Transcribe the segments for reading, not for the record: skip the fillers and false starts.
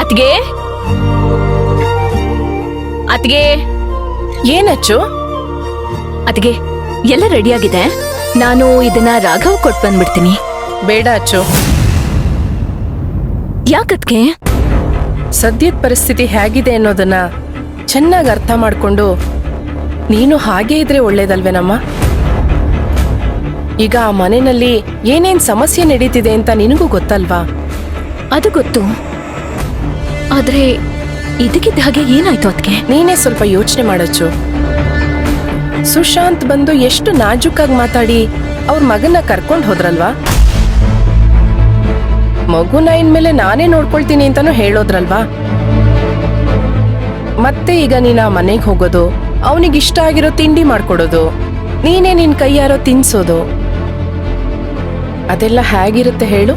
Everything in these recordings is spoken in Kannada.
ಅತ್ಗೆ ಅತ್ಗೆ ಏನಚ್ಚು? ಅತ್ಗೆ ಎಲ್ಲ ರೆಡಿಯಾಗಿದೆ, ನಾನು ಇದನ್ನ ರಾಘವ್ ಕೊಟ್ಟು ಬಂದ್ಬಿಡ್ತೀನಿ. ಬೇಡ ಅಚ್ಚು, ಯಾಕತ್ಗೆ? ಸದ್ಯದ ಪರಿಸ್ಥಿತಿ ಹೇಗಿದೆ ಅನ್ನೋದನ್ನ ಚೆನ್ನಾಗಿ ಅರ್ಥ ಮಾಡ್ಕೊಂಡು ನೀನು ಹಾಗೆ ಇದ್ರೆ ಒಳ್ಳೇದಲ್ವೇನಮ್ಮ? ಈಗ ಆ ಮನೆಯಲ್ಲಿ ಏನೇನ್ ಸಮಸ್ಯೆ ನಡೀತಿದೆ ಅಂತ ನಿನಗೂ ಗೊತ್ತಲ್ವಾ? ಅದು ಗೊತ್ತು, ಆದ್ರೆ ಇದಕ್ಕಿದ್ದ ಹಾಗೆ ಏನಾಯ್ತು ಅತ್ಗೆ? ನೀನೇ ಸ್ವಲ್ಪ ಯೋಚನೆ ಮಾಡಚ್ಚು. ಸುಶಾಂತ್ ಬಂದು ಎಷ್ಟು ನಾಜೂಕಾಗಿ ಮಾತಾಡಿ ಅವ್ರ ಮಗನ್ನ ಕರ್ಕೊಂಡು ಹೋದ್ರಲ್ವಾ? ಮಗುನ ಇನ್ಮೇಲೆ ನಾನೇ ನೋಡ್ಕೊಳ್ತೀನಿ ಅಂತಾನು ಹೇಳೋದ್ರಲ್ವಾ? ಮತ್ತೆ ಈಗ ನೀನ್ ಆ ಮನೆಗೆ ಹೋಗೋದು, ಅವನಿಗಿಷ್ಟ ಆಗಿರೋ ತಿಂಡಿ ಮಾಡ್ಕೊಡೋದು, ನೀನೇ ನಿನ್ ಕೈಯಾರೋ ತಿನ್ಸೋದು, ಅದೆಲ್ಲ ಹೇಗಿರುತ್ತೆ ಹೇಳು?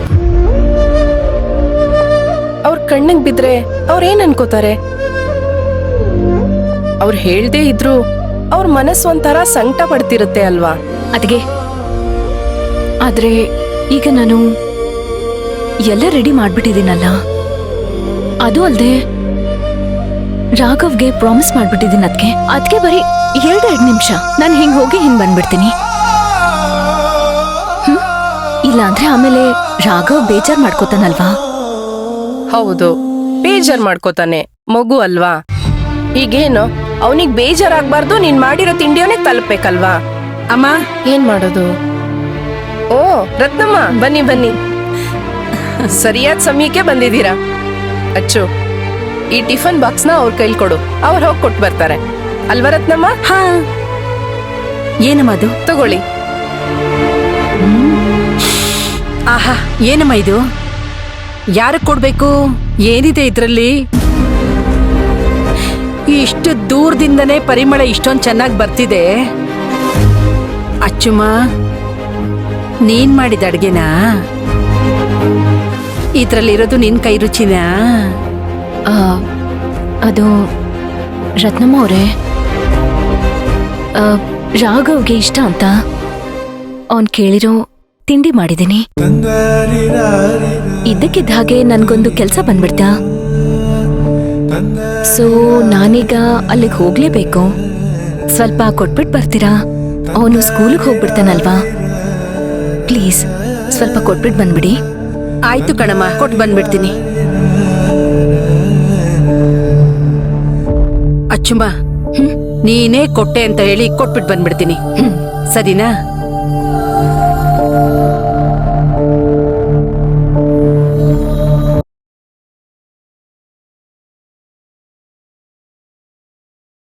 ಅವ್ರ ಕಣ್ಣಿಗೆ ಬಿದ್ರೆ ಅವ್ರೇನ್ ಅನ್ಕೋತಾರೆ? ಅವ್ರು ಹೇಳ್ದೇ ಇದ್ರು ಅವ್ರ ಮನಸ್ಸು ಒಂಥರ ಸಂಕಟ ಪಡ್ತಿರುತ್ತೆ ಅಲ್ವಾ? ಅದ್ಗೆ ಆದ್ರೆ ಈಗ ನಾನು ಎಲ್ಲ ರೆಡಿ ಮಾಡ್ಬಿಟ್ಟಿದ್ದೀನಲ್ಲ, ಅದು ಅಲ್ದೆ ರಾಘವ್ಗೆ ಪ್ರಾಮಿಸ್ ಮಾಡ್ಬಿಟ್ಟಿದ್ದೀನಿ. ಅದಕ್ಕೆ ಬರೀ 2 ನಿಮಿಷ ನಾನು ಹಿಂಗ್ ಹೋಗಿ ಹಿಂಗ್ ಬಂದ್ಬಿಡ್ತೀನಿ. ಇಲ್ಲ ಅಂದ್ರೆ ಆಮೇಲೆ ರಾಘವ್ ಬೇಜಾರ್ ಮಾಡ್ಕೋತಾನಲ್ವಾ? ಹೌದು, ಬೇಜಾರ್ ಮಾಡ್ಕೋತಾನೆ, ಮಗು ಅಲ್ವಾ? ಈಗೇನು ಅವನಿಗೆ ಬೇಜಾರಾಗ್ಬಾರ್ದು, ನೀನ್ ಮಾಡಿರೋ ತಿಂಡಿಯವನೇ ತಲುಪಬೇಕಲ್ವಾ? ಅಮ್ಮ, ಏನ್ ಮಾಡೋದು? ಓ ರತ್ನಮ್ಮ, ಬನ್ನಿ ಬನ್ನಿ, ಸರಿಯಾದ ಸಮಯಕ್ಕೆ ಬಂದಿದ್ದೀರಾ. ಅಚ್ಚು, ಈ ಟಿಫನ್ ಬಾಕ್ಸ್ನ ಅವ್ರ ಕೈಲಿ ಕೊಡು, ಅವ್ರು ಹೋಗಿ ಕೊಟ್ಟು ಬರ್ತಾರೆ ಅಲ್ವಾ ರತ್ನಮ್ಮ? ಹಾ, ಏನಮ್ಮ ಅದು? ತಗೊಳ್ಳಿ. ಆಹಾ, ಏನಮ್ಮ ಇದು? ಯಾರಕ್ ಕೊಡ್ಬೇಕು? ಏನಿದೆ ಇದ್ರಲ್ಲಿ? ಇಷ್ಟು ದೂರದಿಂದನೇ ಪರಿಮಳ ಇಷ್ಟೊಂದು ಚೆನ್ನಾಗಿ ಬರ್ತಿದೆ. ಅಚ್ಚುಮ್ಮ, ನೀನ್ ಮಾಡಿದ ಅಡ್ಗೆನಾ? ಇದ್ರಲ್ಲಿರೋದು ನಿನ್ ಕೈ ರುಚಿನಾ? ಅದು ರತ್ನಮ್ಮ ಅವರೇ, ರಾಘವ್ಗೆ ಇಷ್ಟ ಅಂತ ಅವನ್ ಕೇಳಿರೋ ತಿಂಡಿ ಮಾಡಿದ್ದೀನಿ. ಇದ್ದಕ್ಕಿದ್ದ ಹಾಗೆ ನನ್ಗೊಂದು ಕೆಲ್ಸ ಬಂದ್ಬಿಡ್ತಾ, ಸೊ ನಾನೀಗ ಅಲ್ಲಿಗೆ ಹೋಗ್ಲೇಬೇಕು. ಸ್ವಲ್ಪ ಕೊಟ್ಬಿಟ್ಟು ಬರ್ತೀರಾ? ಅವನು ಸ್ಕೂಲಿಗೆ ಹೋಗ್ಬಿಡ್ತಾನಲ್ವಾ? ಪ್ಲೀಸ್ ಸ್ವಲ್ಪ ಕೊಟ್ಬಿಟ್ಟು ಬಂದ್ಬಿಡಿ. ಆಯ್ತು ಕಣಮ್ಮ, ಕೊಟ್ಟು ಬಂದ್ಬಿಡ್ತೀನಿ. ಅಚ್ಚುಮ್ಮ, ನೀನೇ ಕೊಟ್ಟೆ ಅಂತ ಹೇಳಿ ಕೊಟ್ಬಿಟ್ಟು ಬಂದ್ಬಿಡ್ತೀನಿ. ಸರಿನಾ?